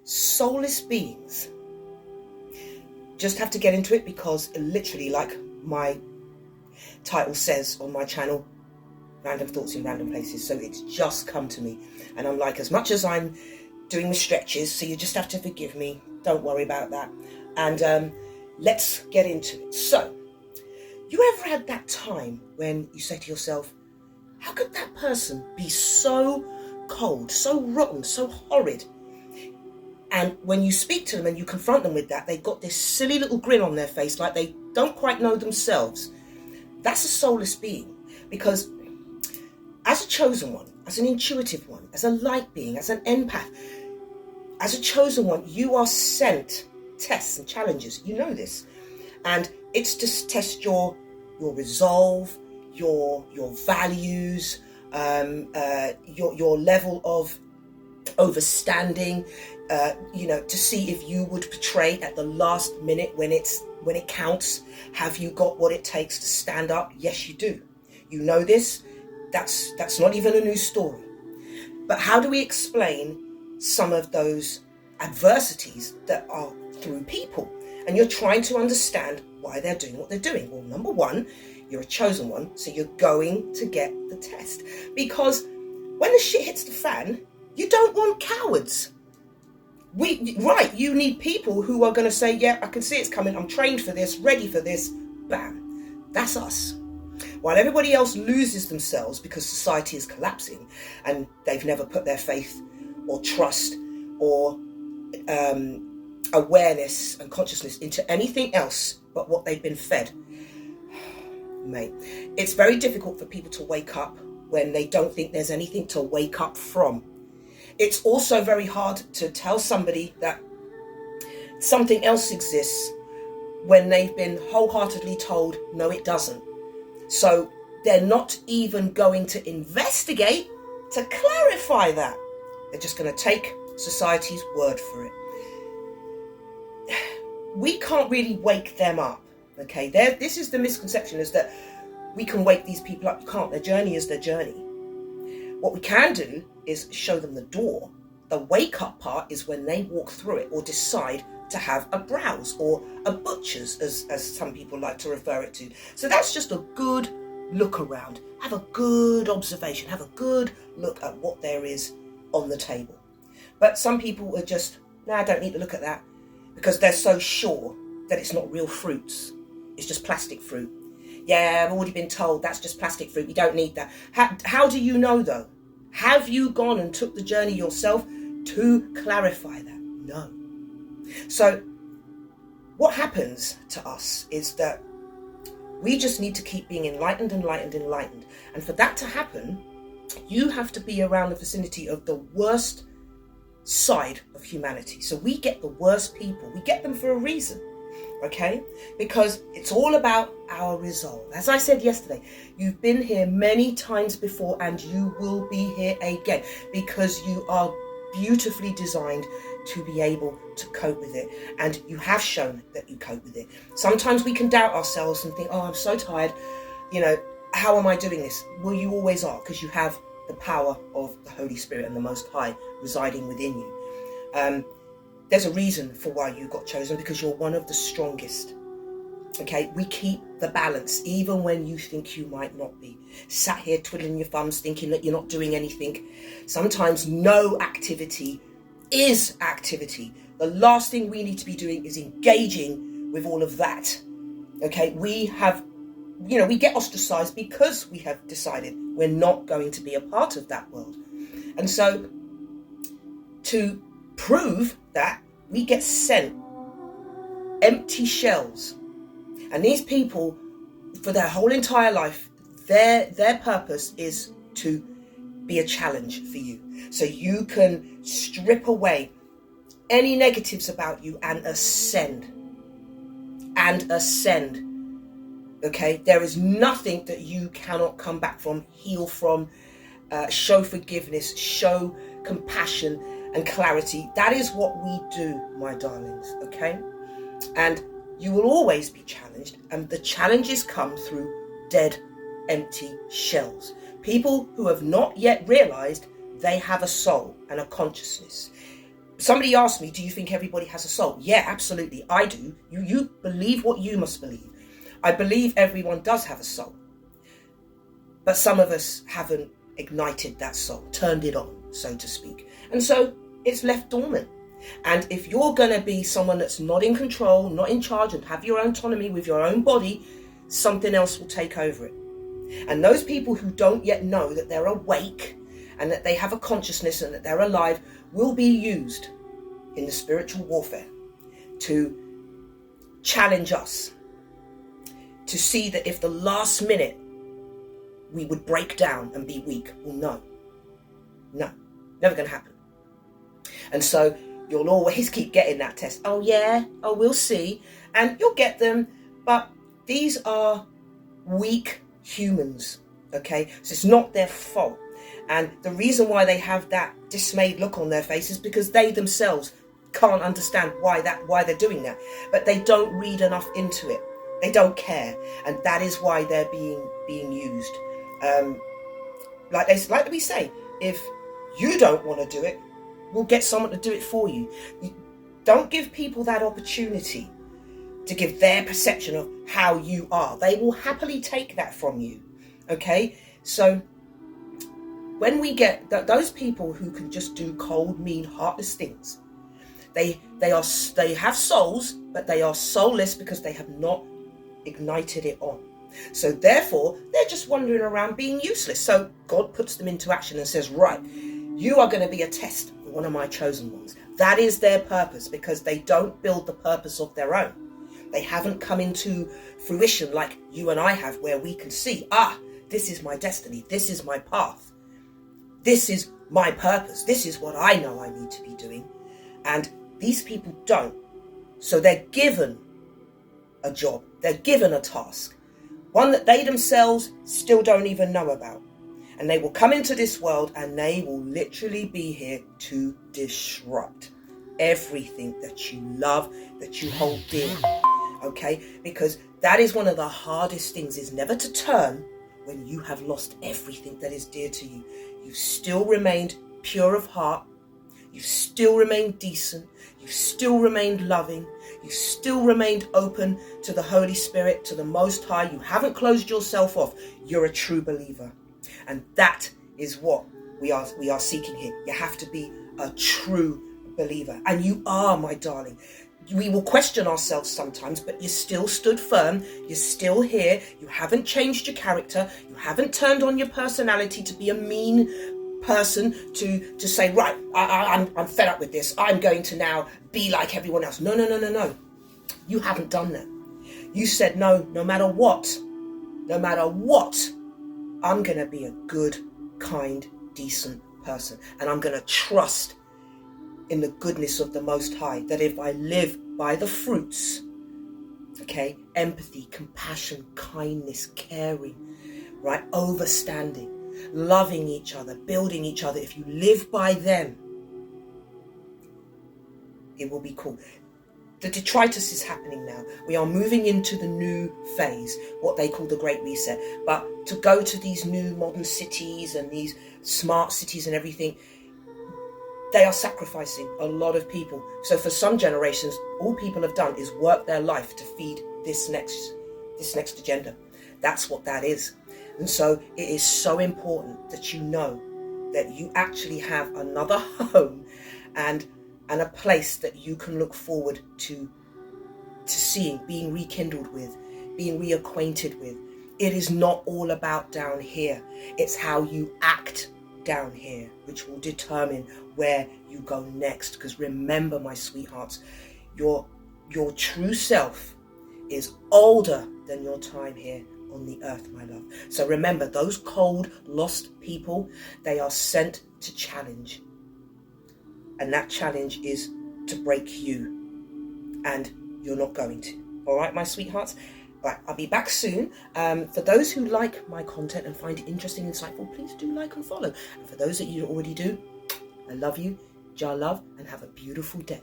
soulless beings. Just have to get into it because literally, like my title says on my channel, random thoughts in random places. So it's just come to me. And I'm like, as much as I'm doing the stretches, so you just have to forgive me. Don't worry about that. And let's get into it. So, you ever had that time when you say to yourself, how could that person be so cold, so rotten, so horrid? And when you speak to them and you confront them with that, they've got this silly little grin on their face like they don't quite know themselves. That's a soulless being, because as a chosen one, as an intuitive one, as a light being, as an empath, as a chosen one, you are sent tests and challenges. You know this. And it's to test your resolve, your values, your level of overstanding, to see if you would betray at the last minute when it counts. Have you got what it takes to stand up? Yes, you do. You know this. That's not even a new story. But how do we explain some of those adversities that are through people? And you're trying to understand why they're doing what they're doing. Well, number one, you're a chosen one, so you're going to get the test. Because when the shit hits the fan, you don't want cowards. You need people who are going to say, yeah, I can see it's coming. I'm trained for this, ready for this. Bam. That's us. While everybody else loses themselves because society is collapsing and they've never put their faith or trust or awareness and consciousness into anything else but what they've been fed. Mate, it's very difficult for people to wake up when they don't think there's anything to wake up from. It's also very hard to tell somebody that something else exists when they've been wholeheartedly told, no, it doesn't. So they're not even going to investigate to clarify that. They're just going to take society's word for it. We can't really wake them up, okay? This is the misconception, is that we can wake these people up. You can't. Their journey is their journey. What we can do is show them the door. The wake-up part is when they walk through it or decide to have a browse or a butcher's, as some people like to refer it to. So that's just a good look around. Have a good observation. Have a good look at what there is on the table. But some people are just, I don't need to look at that, because they're so sure that it's not real fruits. It's just plastic fruit. Yeah, I've already been told that's just plastic fruit. You don't need that. How do you know, though? Have you gone and took the journey yourself to clarify that? No. So what happens to us is that we just need to keep being enlightened. And for that to happen, you have to be around the vicinity of the worst side of humanity. So we get the worst people. We get them for a reason, okay? Because it's all about our resolve. As I said yesterday, you've been here many times before and you will be here again, because you are beautifully designed to be able to cope with it, and you have shown that you cope with it. Sometimes we can doubt ourselves and think, I'm so tired, how am I doing this? Well, you always are, because you have the power of the Holy Spirit and the Most High residing within you. There's a reason for why you got chosen, because you're one of the strongest. Okay, we keep the balance even when you think you might not be. Sat here twiddling your thumbs thinking that you're not doing anything. Sometimes no activity is activity. The last thing we need to be doing is engaging with all of that. Okay, we get ostracized because we have decided we're not going to be a part of that world. And so to prove that, we get sent empty shells. And these people, for their whole entire life, their purpose is to be a challenge for you. So you can strip away any negatives about you and ascend. Okay? There is nothing that you cannot come back from, heal from, show forgiveness, show compassion and clarity. That is what we do, my darlings, okay? And you will always be challenged, and the challenges come through dead, empty shells. People who have not yet realized they have a soul and a consciousness. Somebody asked me, do you think everybody has a soul? Yeah, absolutely, I do. You believe what you must believe. I believe everyone does have a soul. But some of us haven't ignited that soul, turned it on, so to speak. And so it's left dormant. And if you're going to be someone that's not in control, not in charge, and have your own autonomy with your own body, something else will take over it. And those people who don't yet know that they're awake and that they have a consciousness and that they're alive will be used in the spiritual warfare to challenge us, to see that if the last minute we would break down and be weak. Well, no, never going to happen. And so you'll always keep getting that test. Oh yeah, oh we'll see. And you'll get them, but these are weak humans, okay? So it's not their fault. And the reason why they have that dismayed look on their face is because they themselves can't understand why they're doing that. But they don't read enough into it. They don't care. And that is why they're being used. Like we say, if you don't want to do it, we'll get someone to do it for you. Don't give people that opportunity to give their perception of how you are. They will happily take that from you. Okay? So when we get those people who can just do cold, mean, heartless things, they have souls, but they are soulless because they have not ignited it on. So therefore, they're just wandering around being useless. So God puts them into action and says, right, you are going to be a test for one of my chosen ones. That is their purpose, because they don't build the purpose of their own. They haven't come into fruition like you and I have, where we can see, this is my destiny. This is my path. This is my purpose. This is what I know I need to be doing. And these people don't. So they're given a job. They're given a task. One that they themselves still don't even know about. And they will come into this world and they will literally be here to disrupt everything that you love, that you hold dear. Okay? Because that is one of the hardest things, is never to turn when you have lost everything that is dear to you. You've still remained pure of heart. You've still remained decent. You've still remained loving. You've still remained open to the Holy Spirit, to the Most High. You haven't closed yourself off. You're a true believer. And that is what we are seeking here. You have to be a true believer. And you are, my darling. We will question ourselves sometimes, but you still stood firm. You're still here. You haven't changed your character. You haven't turned on your personality to be a mean person, to say, right, I'm fed up with this. I'm going to now be like everyone else. No. You haven't done that. You said, no matter what, I'm going to be a good, kind, decent person. And I'm going to trust in the goodness of the Most High, that if I live by the fruits, okay, empathy, compassion, kindness, caring, right, overstanding, loving each other, building each other, if you live by them, it will be cool. The detritus is happening now. We are moving into the new phase, what they call the Great Reset. But to go to these new modern cities and these smart cities and everything, they are sacrificing a lot of people. So for some generations, all people have done is work their life to feed this next agenda. That's what that is. And so it is so important that you know that you actually have another home and a place that you can look forward to seeing, being rekindled with, being reacquainted with. It is not all about down here. It's how you act down here, which will determine where you go next. Because remember, my sweethearts, your true self is older than your time here on the earth, my love. So remember, those cold, lost people, they are sent to challenge. And that challenge is to break you. And you're not going to. All right, my sweethearts? Right, I'll be back soon. For those who like my content and find it interesting and insightful, please do like and follow. And for those that you already do, I love you, Jah love, and have a beautiful day.